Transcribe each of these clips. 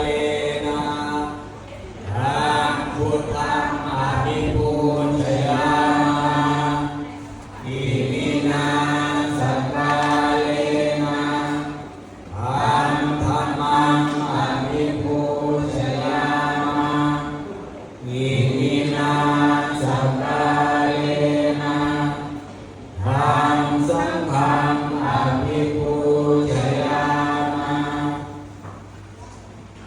เลนะทางพุทธังอภิปูชยาอิมินาสัพพะเลนะทางธรรมังอภิปูชยาอิมินาสัพพะเลนะทางสังฆังอภิปูชยา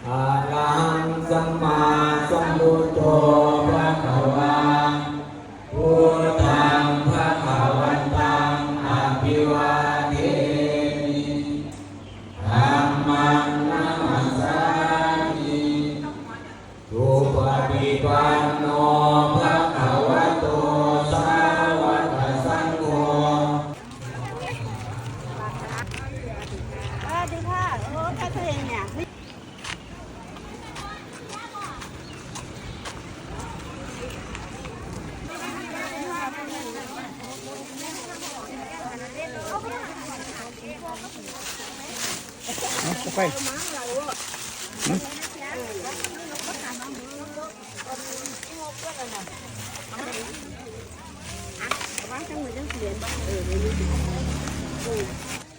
อะระหังสัมมาสัมพุทโธภะคะวาพุทธังภะคะวันตังอะภิวาเทมิธัมมังนัมมัสสามิสุปฏิปันโนภะคะวะโตสาวกสังโฆดีค่ะโอ้แค่ตัวเองเนี่ยไป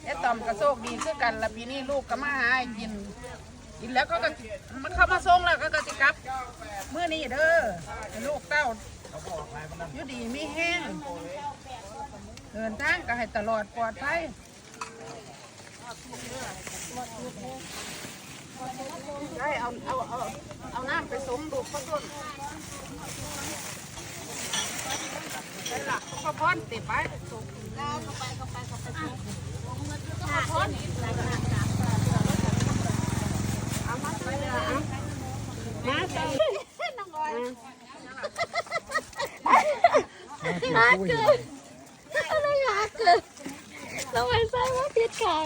ไอ้ต่อมกระโชคดีคือกันละปีนี้ลูกก็มาหากินแล้วก็มันเข้ามาส่งแล้วก็จะกลับเมื่อนี้เด้อลูกเต้าอยู่ดีมีแห้งเดินทางก็ให้ตลอดปลอดภัยได้เอาน้ำไปส่งลูกพ่อต้นได้หลักพ่อพรติดไปส่งเข้าไปพ่อพรเอามาใส่เลยมาใส่น้องบอยหาเกิดอะไรหาเกิดเราไปใส่ว่าผิดไก่